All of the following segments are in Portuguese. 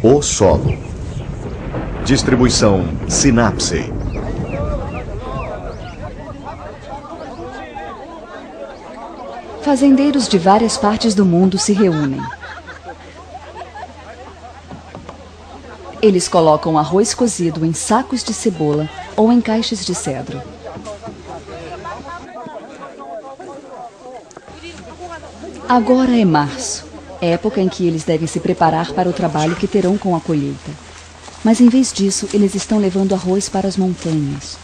O Solo. Distribuição Sinapse. Fazendeiros de várias partes do mundo se reúnem. Eles colocam arroz cozido em sacos de cebola ou em caixas de cedro. Agora é março, época em que eles devem se preparar para o trabalho que terão com a colheita. Mas em vez disso, eles estão levando arroz para as montanhas.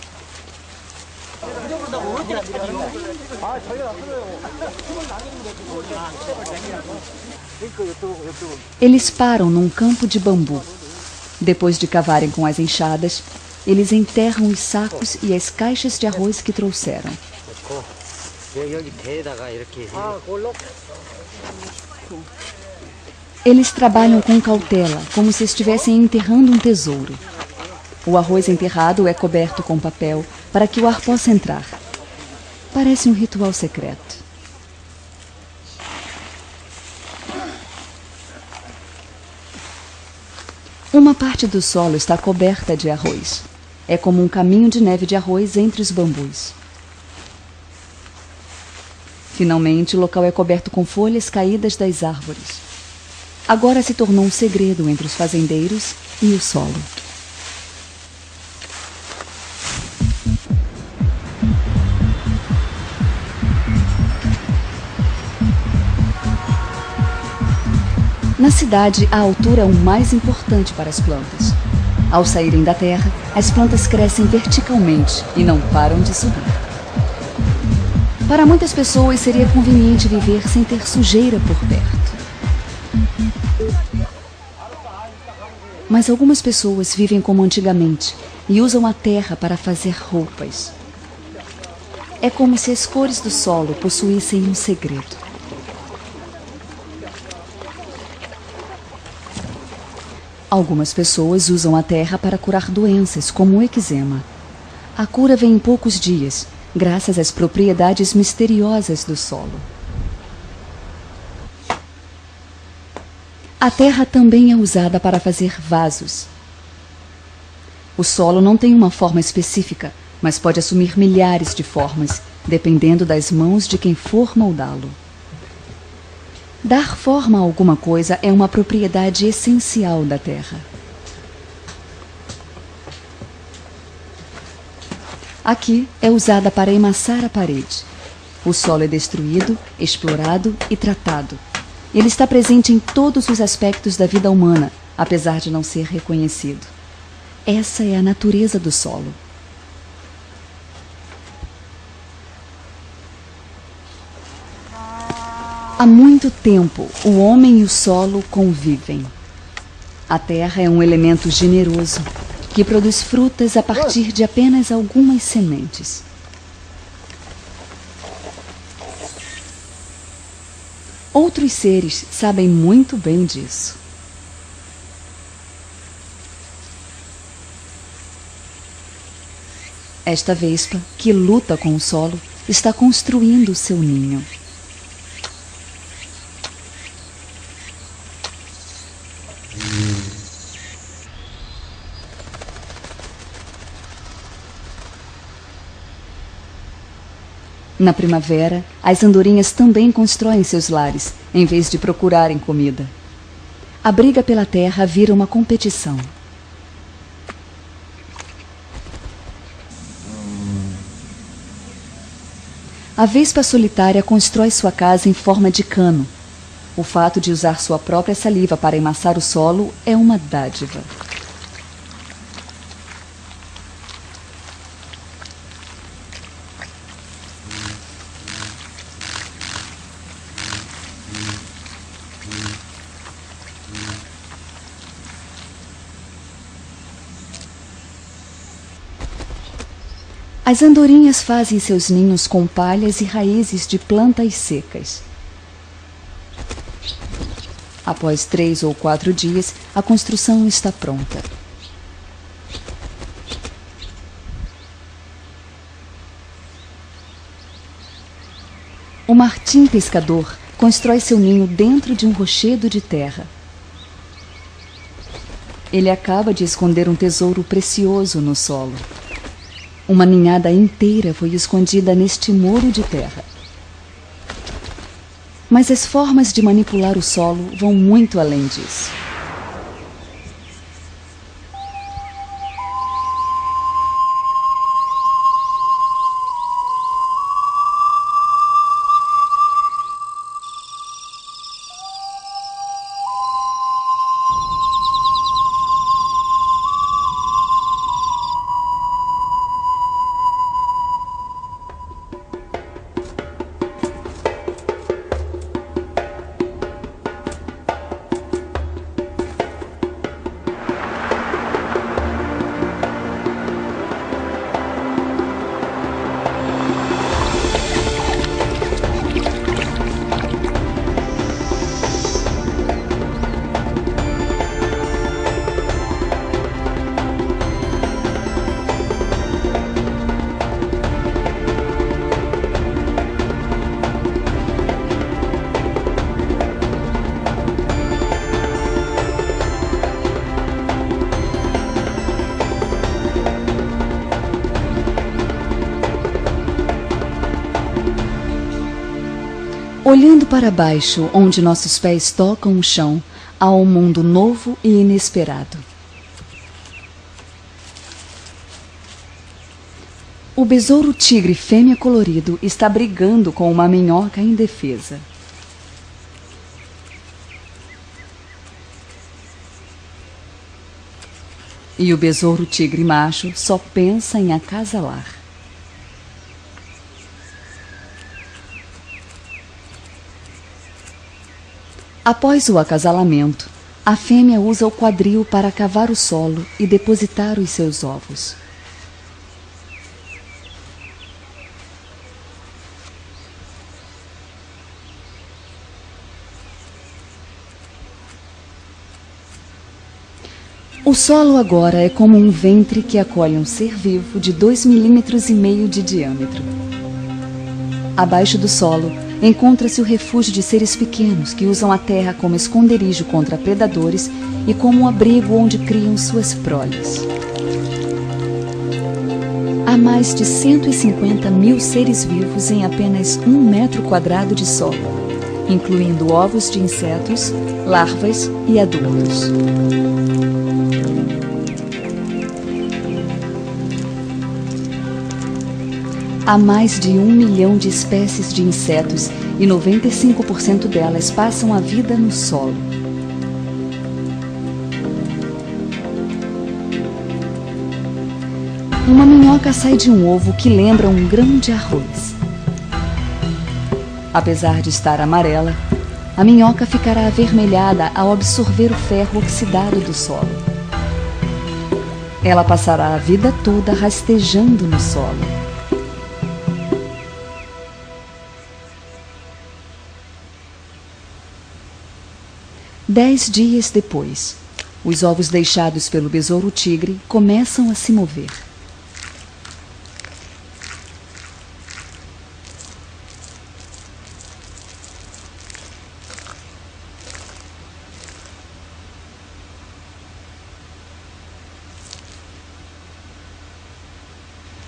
Eles param num campo de bambu. Depois de cavarem com as enxadas, eles enterram os sacos e as caixas de arroz que trouxeram. Eles trabalham com cautela, como se estivessem enterrando um tesouro. O arroz enterrado é coberto com papel para que o ar possa entrar. Parece um ritual secreto. Uma parte do solo está coberta de arroz. É como um caminho de neve de arroz entre os bambus. Finalmente, o local é coberto com folhas caídas das árvores. Agora se tornou um segredo entre os fazendeiros e o solo. Na cidade, a altura é o mais importante para as plantas. Ao saírem da terra, as plantas crescem verticalmente e não param de subir. Para muitas pessoas, seria conveniente viver sem ter sujeira por perto. Mas algumas pessoas vivem como antigamente e usam a terra para fazer roupas. É como se as cores do solo possuíssem um segredo. Algumas pessoas usam a terra para curar doenças, como o eczema. A cura vem em poucos dias, graças às propriedades misteriosas do solo. A terra também é usada para fazer vasos. O solo não tem uma forma específica, mas pode assumir milhares de formas, dependendo das mãos de quem for moldá-lo. Dar forma a alguma coisa é uma propriedade essencial da terra. Aqui é usada para emassar a parede. O solo é destruído, explorado e tratado. Ele está presente em todos os aspectos da vida humana, apesar de não ser reconhecido. Essa é a natureza do solo. Há muito tempo, o homem e o solo convivem. A terra é um elemento generoso, que produz frutas a partir de apenas algumas sementes. Outros seres sabem muito bem disso. Esta vespa, que luta com o solo, está construindo o seu ninho. Na primavera, as andorinhas também constroem seus lares, em vez de procurarem comida. A briga pela terra vira uma competição. A vespa solitária constrói sua casa em forma de cano. O fato de usar sua própria saliva para emassar o solo é uma dádiva. As andorinhas fazem seus ninhos com palhas e raízes de plantas secas. Após 3 ou 4 dias, a construção está pronta. O martim pescador constrói seu ninho dentro de um rochedo de terra. Ele acaba de esconder um tesouro precioso no solo. Uma ninhada inteira foi escondida neste muro de terra. Mas as formas de manipular o solo vão muito além disso. Olhando para baixo, onde nossos pés tocam o chão, há um mundo novo e inesperado. O besouro tigre fêmea colorido está brigando com uma minhoca indefesa. E o besouro tigre macho só pensa em acasalar. Após o acasalamento, a fêmea usa o quadril para cavar o solo e depositar os seus ovos. O solo agora é como um ventre que acolhe um ser vivo de 2,5 milímetros de diâmetro. Abaixo do solo, encontra-se o refúgio de seres pequenos que usam a terra como esconderijo contra predadores e como um abrigo onde criam suas proles. Há mais de 150 mil seres vivos em apenas 1 metro quadrado de solo, incluindo ovos de insetos, larvas e adultos. Há mais de 1 milhão de espécies de insetos e 95% delas passam a vida no solo. Uma minhoca sai de um ovo que lembra um grão de arroz. Apesar de estar amarela, a minhoca ficará avermelhada ao absorver o ferro oxidado do solo. Ela passará a vida toda rastejando no solo. 10 dias depois, os ovos deixados pelo besouro tigre começam a se mover.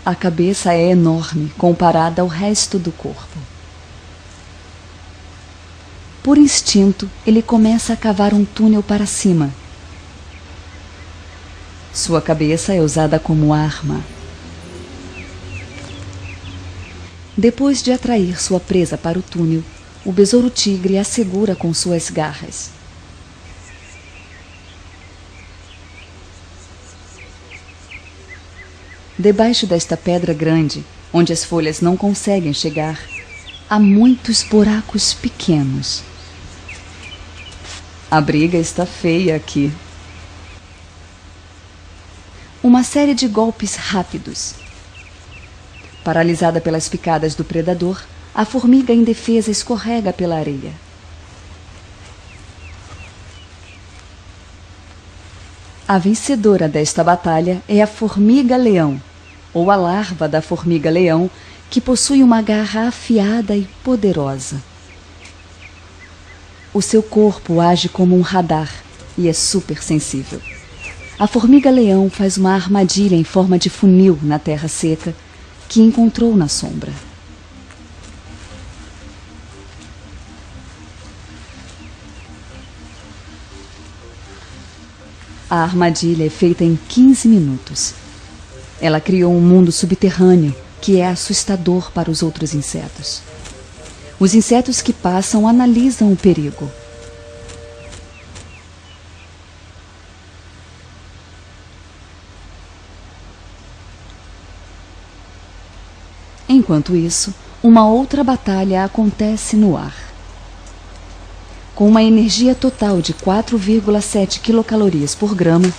A cabeça é enorme comparada ao resto do corpo. Por instinto, ele começa a cavar um túnel para cima. Sua cabeça é usada como arma. Depois de atrair sua presa para o túnel, o besouro tigre a segura com suas garras. Debaixo desta pedra grande, onde as folhas não conseguem chegar, há muitos buracos pequenos. A briga está feia aqui. Uma série de golpes rápidos. Paralisada pelas picadas do predador, a formiga indefesa escorrega pela areia. A vencedora desta batalha é a formiga-leão, ou a larva da formiga-leão, que possui uma garra afiada e poderosa. O seu corpo age como um radar e é super sensível. a formiga-leão faz uma armadilha em forma de funil na terra seca que encontrou na sombra. A armadilha é feita em 15 minutos. Ela criou um mundo subterrâneo que é assustador para os outros insetos. Os insetos que passam analisam o perigo. Enquanto isso, uma outra batalha acontece no ar. Com uma energia total de 4,7 quilocalorias por grama,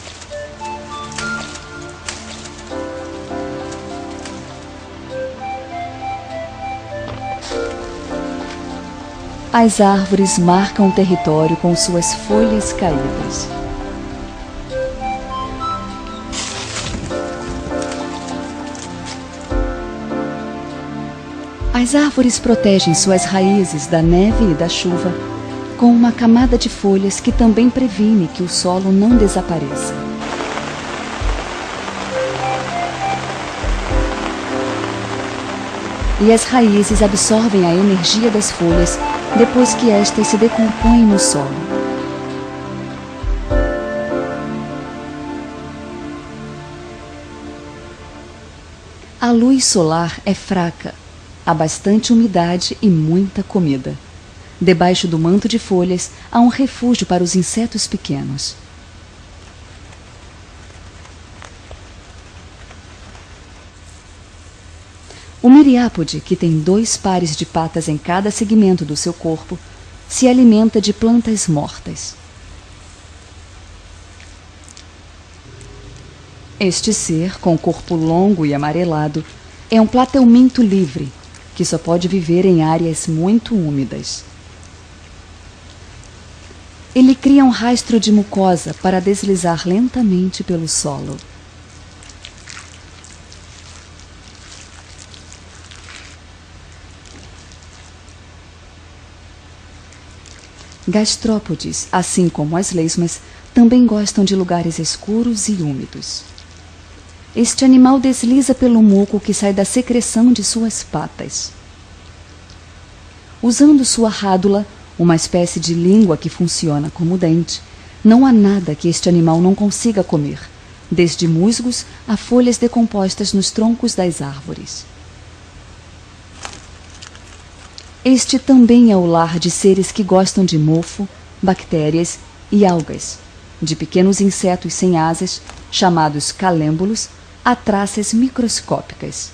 as árvores marcam o território com suas folhas caídas. As árvores protegem suas raízes da neve e da chuva com uma camada de folhas que também previne que o solo não desapareça. E as raízes absorvem a energia das folhas depois que estas se decompõem no solo. A luz solar é fraca, há bastante umidade e muita comida. Debaixo do manto de folhas há um refúgio para os insetos pequenos. O miriápode, que tem 2 pares de patas em cada segmento do seu corpo, se alimenta de plantas mortas. Este ser, com corpo longo e amarelado, é um plateuminto livre, que só pode viver em áreas muito úmidas. Ele cria um rastro de mucosa para deslizar lentamente pelo solo. Gastrópodes, assim como as lesmas, também gostam de lugares escuros e úmidos. Este animal desliza pelo muco que sai da secreção de suas patas. Usando sua rádula, uma espécie de língua que funciona como dente, não há nada que este animal não consiga comer, desde musgos a folhas decompostas nos troncos das árvores. Este também é o lar de seres que gostam de mofo, bactérias e algas, de pequenos insetos sem asas, chamados calêmbulos, a traças microscópicas.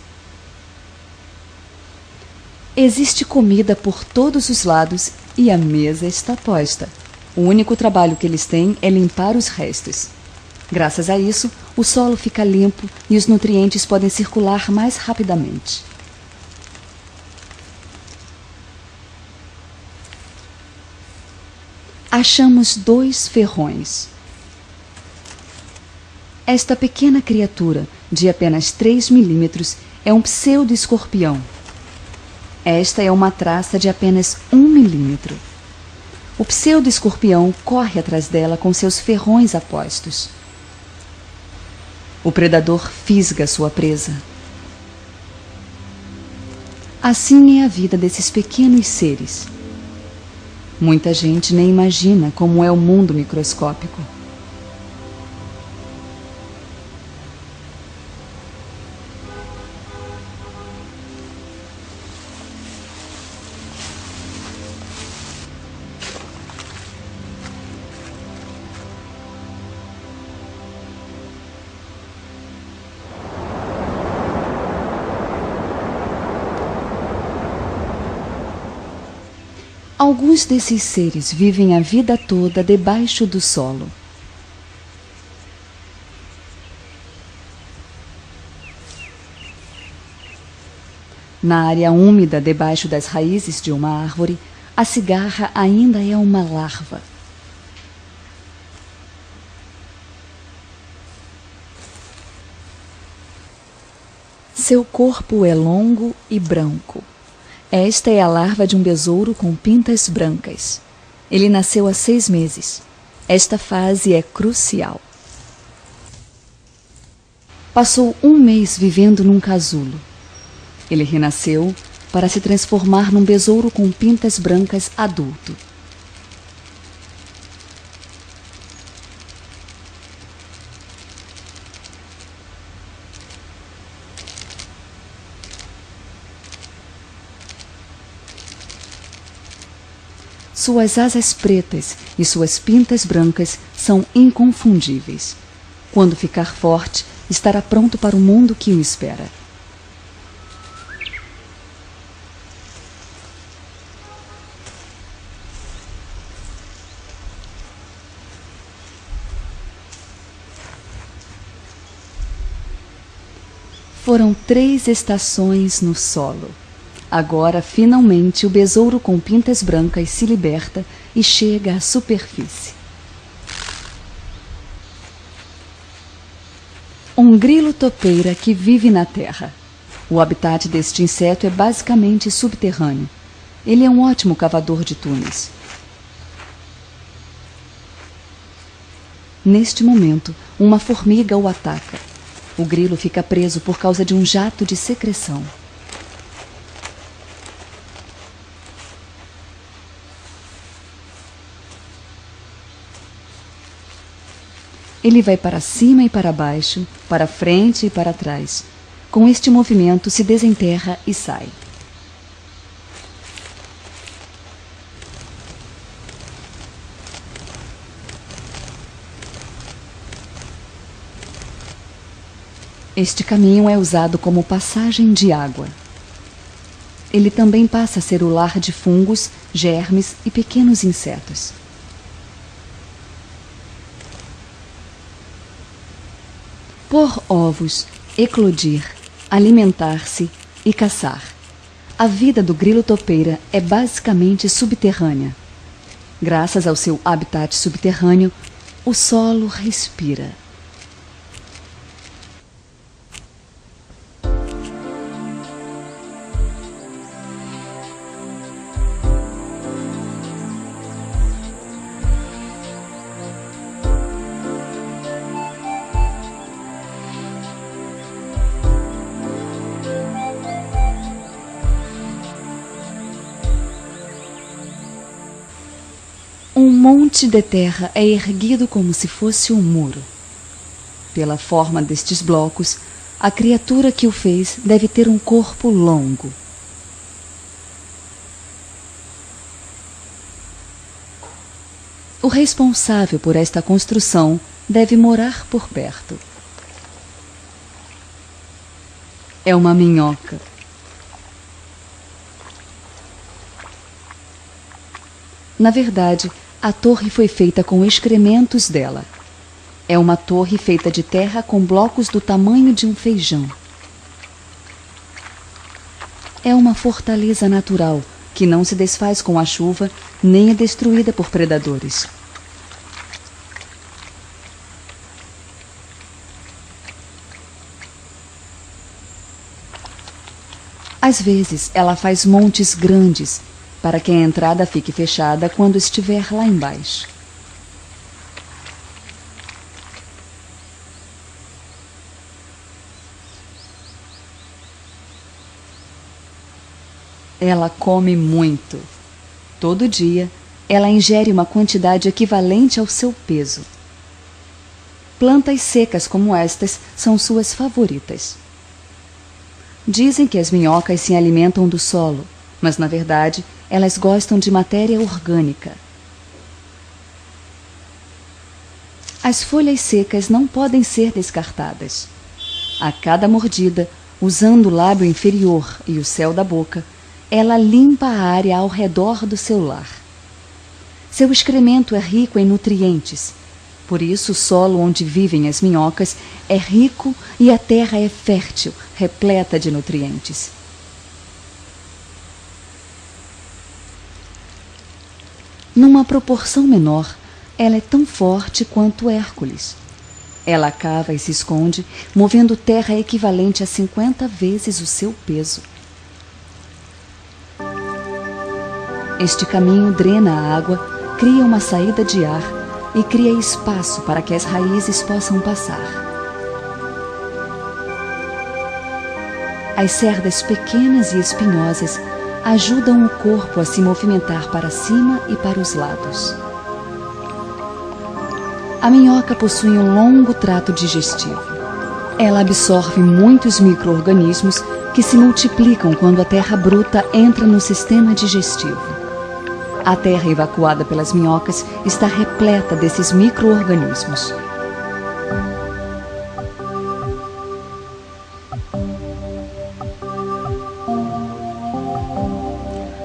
Existe comida por todos os lados e a mesa está posta. O único trabalho que eles têm é limpar os restos. Graças a isso, o solo fica limpo e os nutrientes podem circular mais rapidamente. Achamos 2 ferrões. Esta pequena criatura, de apenas 3 milímetros, é um pseudo-escorpião. Esta é uma traça de apenas 1 milímetro. O pseudo-escorpião corre atrás dela com seus ferrões apostos. O predador fisga sua presa. Assim é a vida desses pequenos seres. Muita gente nem imagina como é o mundo microscópico. Alguns desses seres vivem a vida toda debaixo do solo. Na área úmida debaixo das raízes de uma árvore, a cigarra ainda é uma larva. Seu corpo é longo e branco. Esta é a larva de um besouro com pintas brancas. Ele nasceu há 6 meses. Esta fase é crucial. Passou um mês vivendo num casulo. Ele renasceu para se transformar num besouro com pintas brancas adulto. Suas asas pretas e suas pintas brancas são inconfundíveis. Quando ficar forte, estará pronto para o mundo que o espera. Foram 3 estações no solo. Agora, finalmente, o besouro com pintas brancas se liberta e chega à superfície. Um grilo topeira que vive na terra. O habitat deste inseto é basicamente subterrâneo. Ele é um ótimo cavador de túneis. Neste momento, uma formiga o ataca. O grilo fica preso por causa de um jato de secreção. Ele vai para cima e para baixo, para frente e para trás. Com este movimento, se desenterra e sai. Este caminho é usado como passagem de água. Ele também passa a ser o lar de fungos, germes e pequenos insetos. Pôr ovos, eclodir, alimentar-se e caçar. A vida do grilo topeira é basicamente subterrânea. Graças ao seu habitat subterrâneo, o solo respira. Um monte de terra é erguido como se fosse um muro. Pela forma destes blocos, a criatura que o fez deve ter um corpo longo. O responsável por esta construção deve morar por perto. É uma minhoca. Na verdade, a torre foi feita com excrementos dela. É uma torre feita de terra com blocos do tamanho de um feijão. É uma fortaleza natural que não se desfaz com a chuva nem é destruída por predadores. Às vezes, ela faz montes grandes para que a entrada fique fechada quando estiver lá embaixo. Ela come muito. Todo dia, ela ingere uma quantidade equivalente ao seu peso. Plantas secas como estas são suas favoritas. Dizem que as minhocas se alimentam do solo, mas, na verdade, elas gostam de matéria orgânica. As folhas secas não podem ser descartadas. A cada mordida, usando o lábio inferior e o céu da boca, ela limpa a área ao redor do seu lar. Seu excremento é rico em nutrientes. Por isso, o solo onde vivem as minhocas é rico e a terra é fértil, repleta de nutrientes. Numa proporção menor, ela é tão forte quanto Hércules. Ela cava e se esconde, movendo terra equivalente a 50 vezes o seu peso. Este caminho drena a água, cria uma saída de ar e cria espaço para que as raízes possam passar. As cerdas pequenas e espinhosas ajudam o corpo a se movimentar para cima e para os lados. A minhoca possui um longo trato digestivo. Ela absorve muitos micro-organismos que se multiplicam quando a terra bruta entra no sistema digestivo. A terra evacuada pelas minhocas está repleta desses micro-organismos.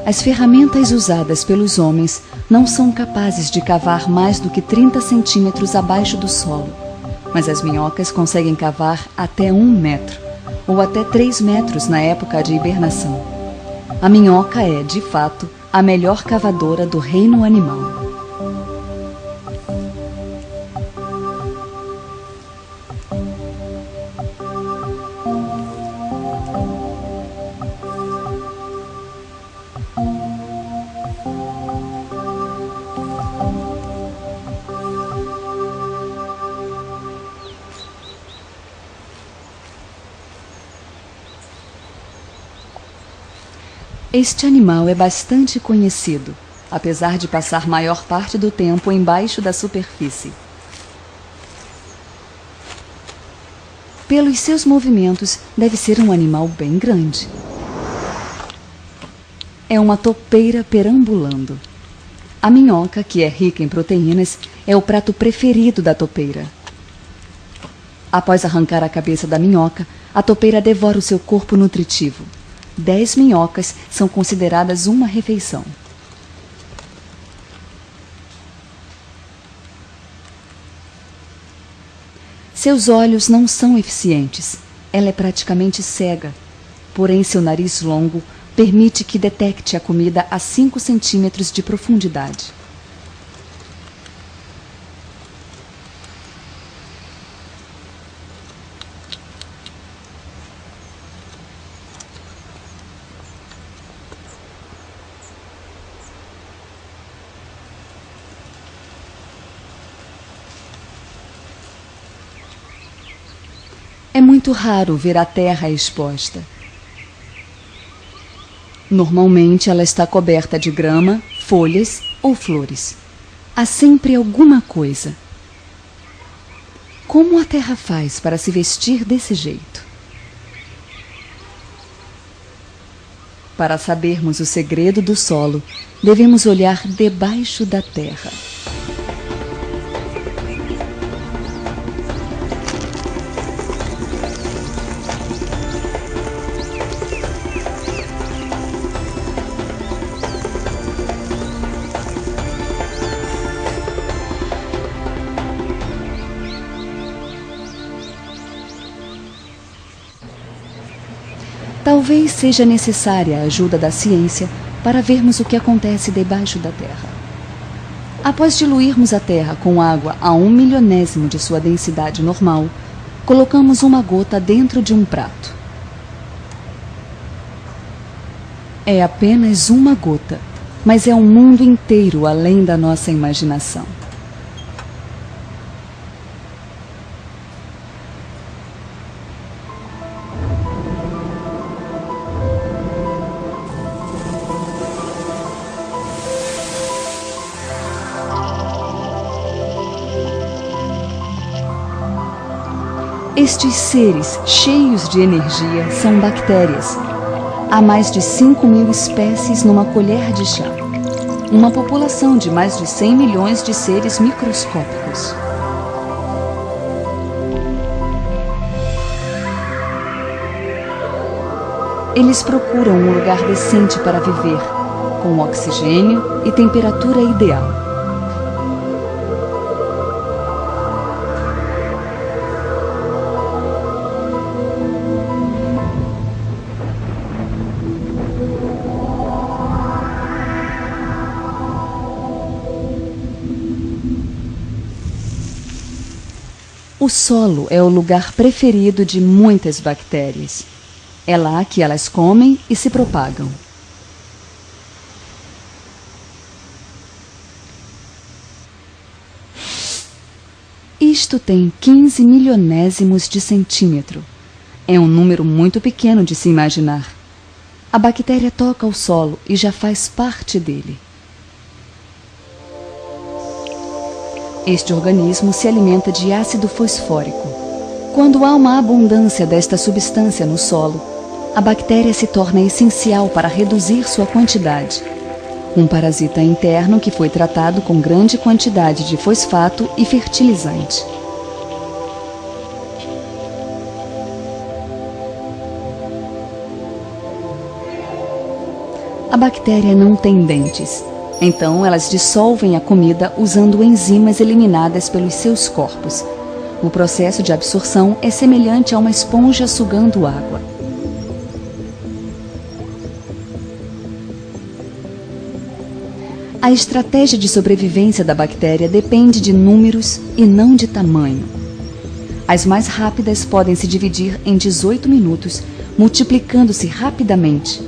As ferramentas usadas pelos homens não são capazes de cavar mais do que 30 centímetros abaixo do solo, mas as minhocas conseguem cavar até 1 metro, ou até 3 metros na época de hibernação. A minhoca é, de fato, a melhor cavadora do reino animal. Este animal é bastante conhecido, apesar de passar maior parte do tempo embaixo da superfície. Pelos seus movimentos, deve ser um animal bem grande. É uma topeira perambulando. A minhoca, que é rica em proteínas, é o prato preferido da topeira. Após arrancar a cabeça da minhoca, a topeira devora o seu corpo nutritivo. 10 minhocas são consideradas uma refeição. Seus olhos não são eficientes. Ela é praticamente cega. Porém, seu nariz longo permite que detecte a comida a 5 centímetros de profundidade. É muito raro ver a terra exposta. Normalmente ela está coberta de grama, folhas ou flores. Há sempre alguma coisa. Como a terra faz para se vestir desse jeito? Para sabermos o segredo do solo, devemos olhar debaixo da terra. Talvez seja necessária a ajuda da ciência para vermos o que acontece debaixo da terra. Após diluirmos a terra com água a 1/1000º de sua densidade normal, colocamos uma gota dentro de um prato. É apenas uma gota, mas é um mundo inteiro além da nossa imaginação. Estes seres cheios de energia são bactérias. Há mais de 5.000 espécies numa colher de chá. Uma população de mais de 100 milhões de seres microscópicos. Eles procuram um lugar decente para viver, com oxigênio e temperatura ideal. O solo é o lugar preferido de muitas bactérias. É lá que elas comem e se propagam. Isto tem 15 milionésimos de centímetro. É um número muito pequeno de se imaginar. A bactéria toca o solo e já faz parte dele. Este organismo se alimenta de ácido fosfórico. Quando há uma abundância desta substância no solo, a bactéria se torna essencial para reduzir sua quantidade. Um parasita interno que foi tratado com grande quantidade de fosfato e fertilizante. A bactéria não tem dentes, então elas dissolvem a comida usando enzimas eliminadas pelos seus corpos. O processo de absorção é semelhante a uma esponja sugando água. A estratégia de sobrevivência da bactéria depende de números e não de tamanho. As mais rápidas podem se dividir em 18 minutos, multiplicando-se rapidamente.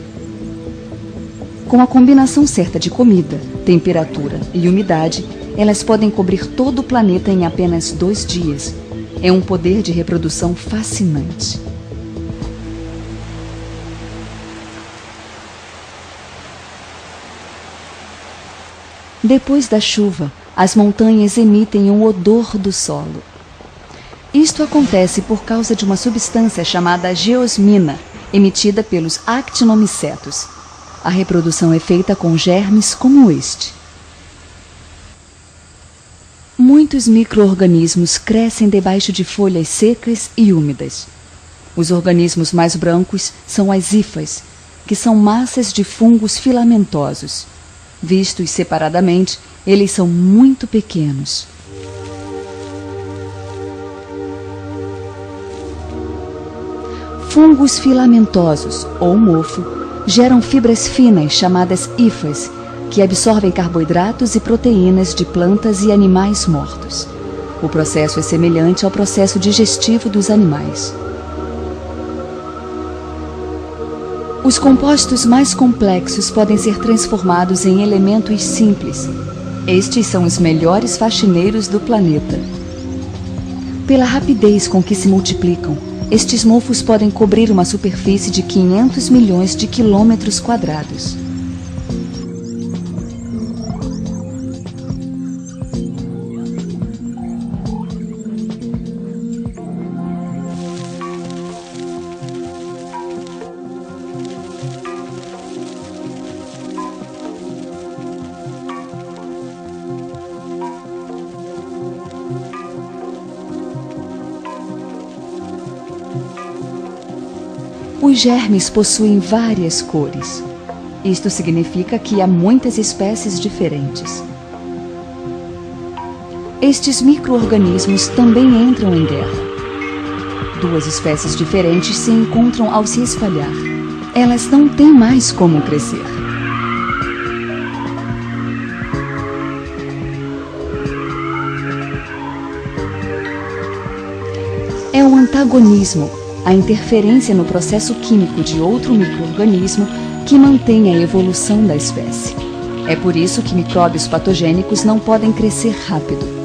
Com a combinação certa de comida, temperatura e umidade, elas podem cobrir todo o planeta em apenas 2 dias. É um poder de reprodução fascinante. Depois da chuva, as montanhas emitem um odor do solo. Isto acontece por causa de uma substância chamada geosmina, emitida pelos actinomicetos. A reprodução é feita com germes como este. Muitos micro-organismos crescem debaixo de folhas secas e úmidas. Os organismos mais brancos são as hifas, que são massas de fungos filamentosos. Vistos separadamente, eles são muito pequenos. Fungos filamentosos, ou mofo, geram fibras finas chamadas hifas, que absorvem carboidratos e proteínas de plantas e animais mortos. O processo é semelhante ao processo digestivo dos animais. Os compostos mais complexos podem ser transformados em elementos simples. Estes são os melhores faxineiros do planeta. Pela rapidez com que se multiplicam, estes mofos podem cobrir uma superfície de 500 milhões de quilômetros quadrados. Os germes possuem várias cores. Isto significa que há muitas espécies diferentes. Estes micro-organismos também entram em guerra. 2 espécies diferentes se encontram ao se espalhar. Elas não têm mais como crescer. É o antagonismo, a interferência no processo químico de outro micro-organismo que mantém a evolução da espécie. É por isso que micróbios patogênicos não podem crescer rápido.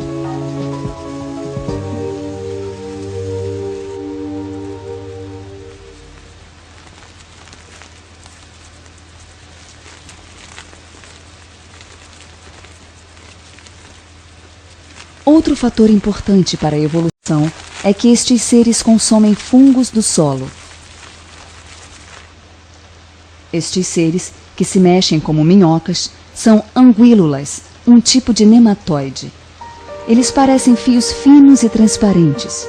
Outro fator importante para a evolução é que estes seres consomem fungos do solo. Estes seres, que se mexem como minhocas, são anguílulas, um tipo de nematóide. Eles parecem fios finos e transparentes.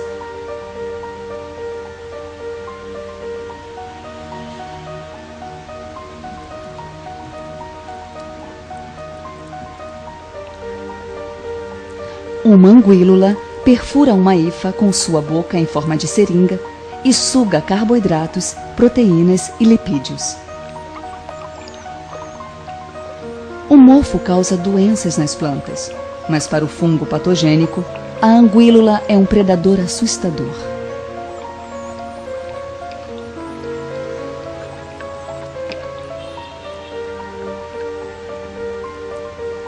Uma anguílula perfura uma hifa com sua boca em forma de seringa e suga carboidratos, proteínas e lipídios. O mofo causa doenças nas plantas, mas para o fungo patogênico, a anguílula é um predador assustador.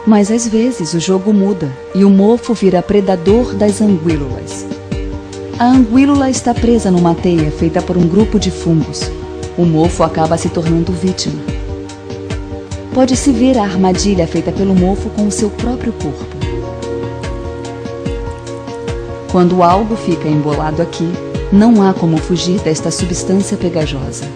Mas às vezes o jogo muda e o mofo vira predador das anguílulas. A anguílula está presa numa teia feita por um grupo de fungos. O mofo acaba se tornando vítima. Pode-se ver a armadilha feita pelo mofo com o seu próprio corpo. Quando algo fica embolado aqui, não há como fugir desta substância pegajosa.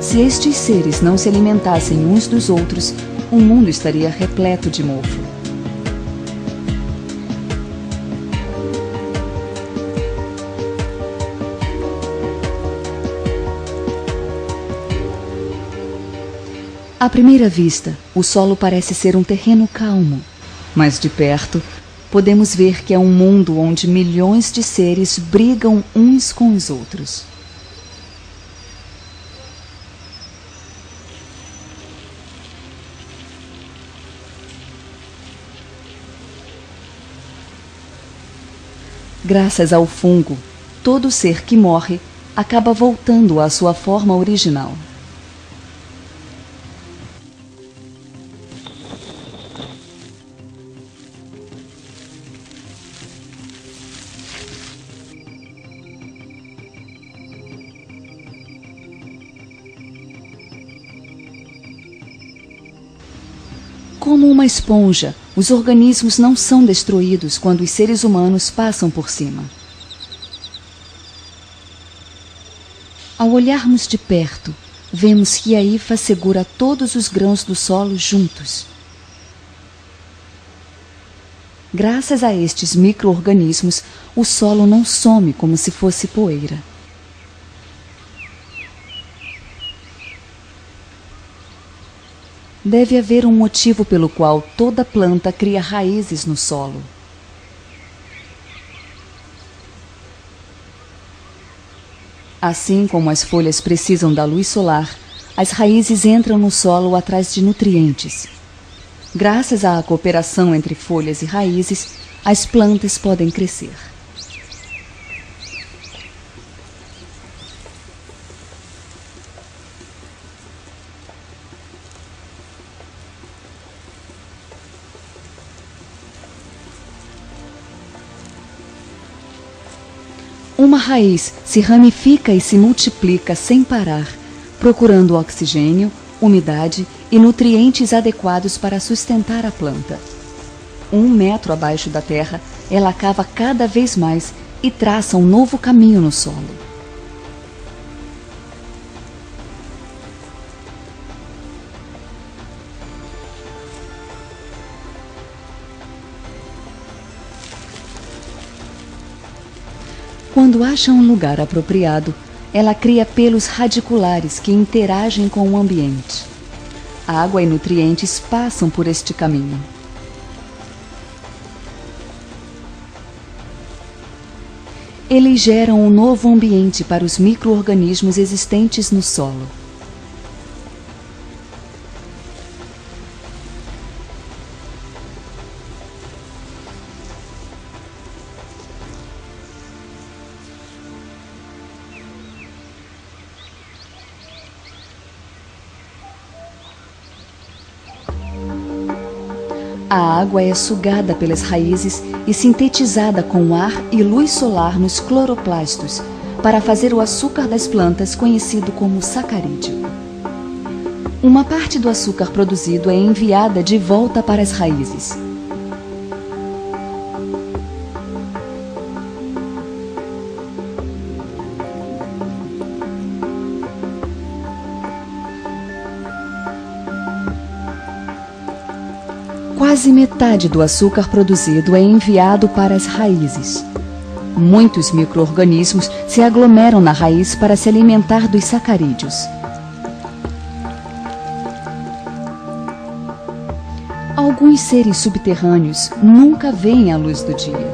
Se estes seres não se alimentassem uns dos outros, o mundo estaria repleto de mofo. À primeira vista, o solo parece ser um terreno calmo, mas de perto podemos ver que é um mundo onde milhões de seres brigam uns com os outros. Graças ao fungo, todo ser que morre acaba voltando à sua forma original. Como uma esponja, os organismos não são destruídos quando os seres humanos passam por cima. Ao olharmos de perto, vemos que a hifa segura todos os grãos do solo juntos. Graças a estes micro-organismos, o solo não some como se fosse poeira. Deve haver um motivo pelo qual toda planta cria raízes no solo. Assim como as folhas precisam da luz solar, as raízes entram no solo atrás de nutrientes. Graças à cooperação entre folhas e raízes, as plantas podem crescer. Uma raiz se ramifica e se multiplica sem parar, procurando oxigênio, umidade e nutrientes adequados para sustentar a planta. 1 metro abaixo da terra, ela cava cada vez mais e traça um novo caminho no solo. Quando acha um lugar apropriado, ela cria pelos radiculares que interagem com o ambiente. Água e nutrientes passam por este caminho. Eles geram um novo ambiente para os micro-organismos existentes no solo. A água é sugada pelas raízes e sintetizada com ar e luz solar nos cloroplastos para fazer o açúcar das plantas conhecido como sacarídeo. Uma parte do açúcar produzido é enviada de volta para as raízes. Quase metade do açúcar produzido é enviado para as raízes. Muitos micro-organismos se aglomeram na raiz para se alimentar dos sacarídeos. Alguns seres subterrâneos nunca veem a luz do dia.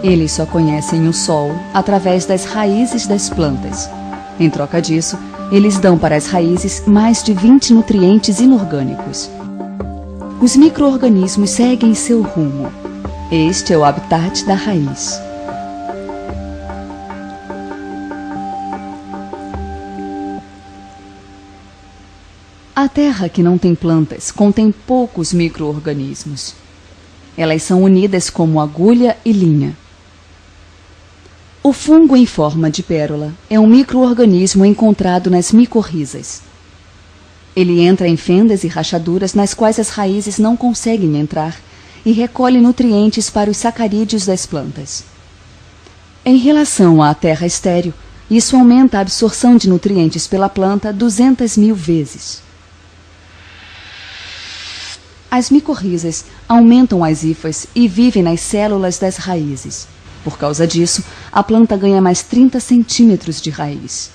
Eles só conhecem o sol através das raízes das plantas. Em troca disso, eles dão para as raízes mais de 20 nutrientes inorgânicos. Os micro-organismos seguem seu rumo. Este é o habitat da raiz. A terra que não tem plantas contém poucos micro-organismos. Elas são unidas como agulha e linha. O fungo em forma de pérola é um micro-organismo encontrado nas micorrizas. Ele entra em fendas e rachaduras nas quais as raízes não conseguem entrar e recolhe nutrientes para os sacarídeos das plantas. Em relação à terra estéril, isso aumenta a absorção de nutrientes pela planta 200.000 vezes. As micorrizas aumentam as hifas e vivem nas células das raízes. Por causa disso, a planta ganha mais 30 centímetros de raiz.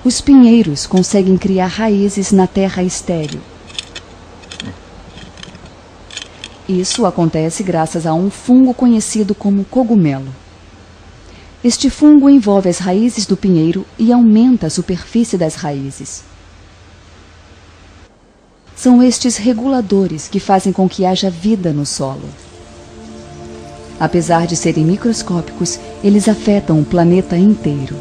Os pinheiros conseguem criar raízes na terra estéril. Isso acontece graças a um fungo conhecido como cogumelo. Este fungo envolve as raízes do pinheiro e aumenta a superfície das raízes. São estes reguladores que fazem com que haja vida no solo. Apesar de serem microscópicos, eles afetam o planeta inteiro.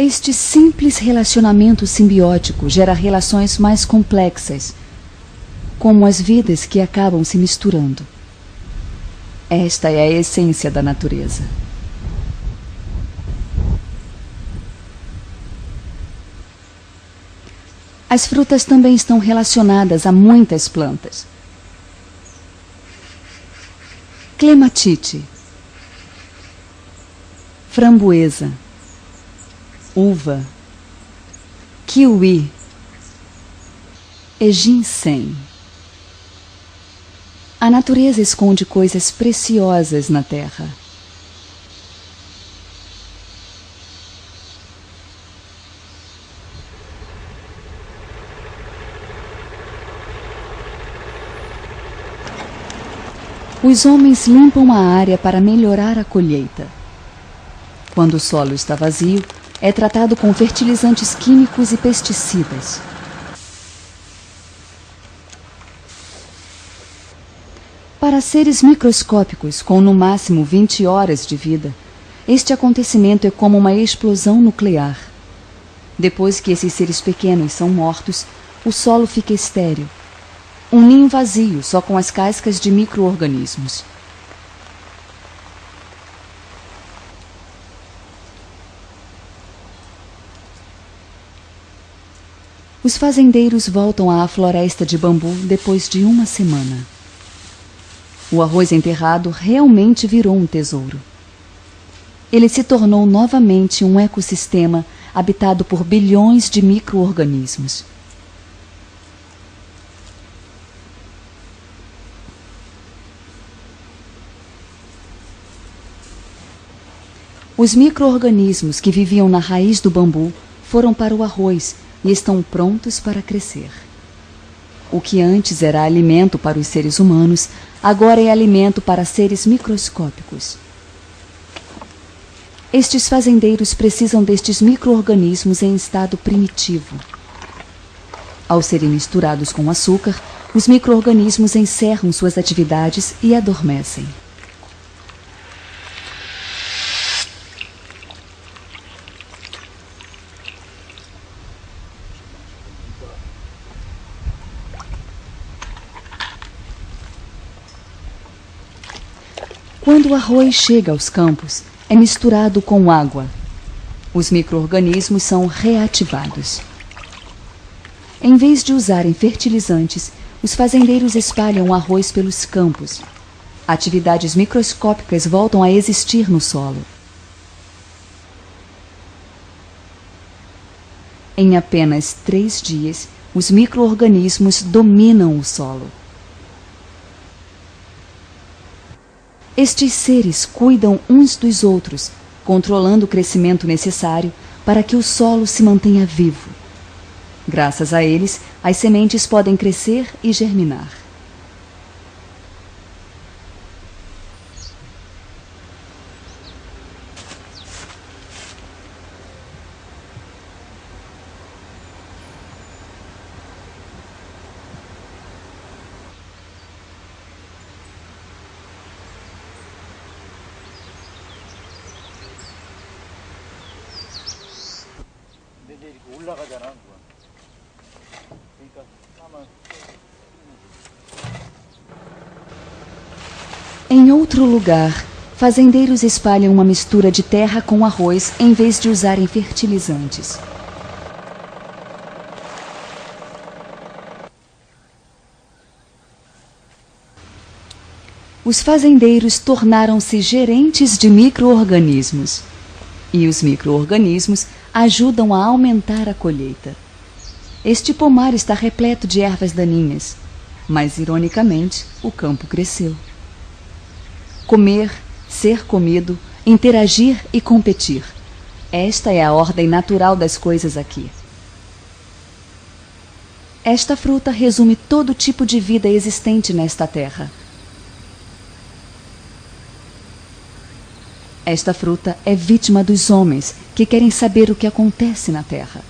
Este simples relacionamento simbiótico gera relações mais complexas, como as vidas que acabam se misturando. Esta é a essência da natureza. As frutas também estão relacionadas a muitas plantas. Clematite, framboesa, uva, kiwi e ginseng. A natureza esconde coisas preciosas na terra. Os homens limpam a área para melhorar a colheita. Quando o solo está vazio, é tratado com fertilizantes químicos e pesticidas. Para seres microscópicos com no máximo 20 horas de vida, este acontecimento é como uma explosão nuclear. Depois que esses seres pequenos são mortos, o solo fica estéril. Um ninho vazio, só com as cascas de micro-organismos. Os fazendeiros voltam à floresta de bambu depois de uma semana. O arroz enterrado realmente virou um tesouro. Ele se tornou novamente um ecossistema habitado por bilhões de micro-organismos. Os micro-organismos que viviam na raiz do bambu foram para o arroz e estão prontos para crescer. O que antes era alimento para os seres humanos, agora é alimento para seres microscópicos. Estes fazendeiros precisam destes micro-organismos em estado primitivo. Ao serem misturados com açúcar, os micro-organismos encerram suas atividades e adormecem. Quando o arroz chega aos campos, é misturado com água. Os micro-organismos são reativados. Em vez de usarem fertilizantes, os fazendeiros espalham o arroz pelos campos. Atividades microscópicas voltam a existir no solo. Em apenas 3 dias, os micro-organismos dominam o solo. Estes seres cuidam uns dos outros, controlando o crescimento necessário para que o solo se mantenha vivo. Graças a eles, as sementes podem crescer e germinar. 근데 이제 이렇게 올라가잖아, 그거. 그러니까 까만. Em outro lugar, fazendeiros espalham uma mistura de terra com arroz em vez de usarem fertilizantes. Os fazendeiros tornaram-se gerentes de micro-organismos. E os micro-organismos ajudam a aumentar a colheita. Este pomar está repleto de ervas daninhas, mas, ironicamente, o campo cresceu. Comer, ser comido, interagir e competir. Esta é a ordem natural das coisas aqui. Esta fruta resume todo tipo de vida existente nesta terra. Esta fruta é vítima dos homens que querem saber o que acontece na terra.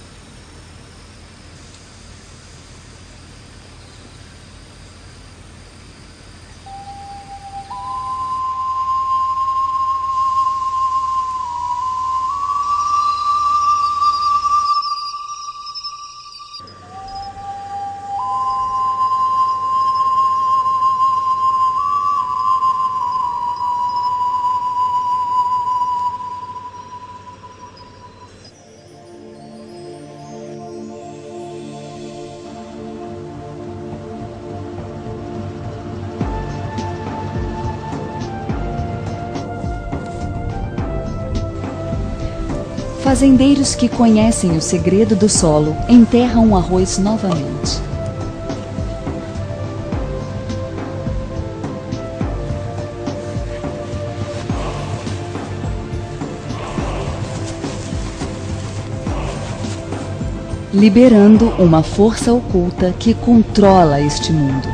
Fazendeiros que conhecem o segredo do solo enterram o arroz novamente. Liberando uma força oculta que controla este mundo.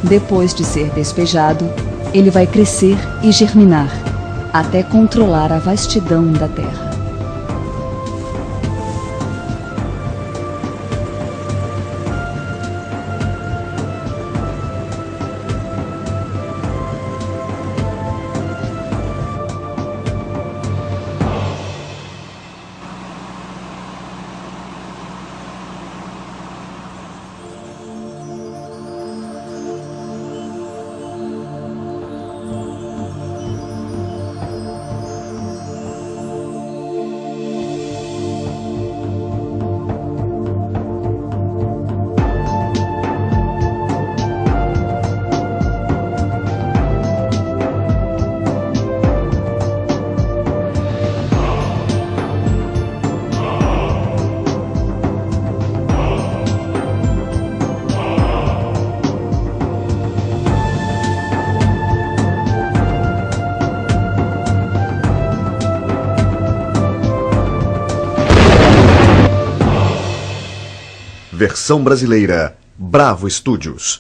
Depois de ser despejado, ele vai crescer e germinar, até controlar a vastidão da terra. Versão brasileira, Bravo Studios.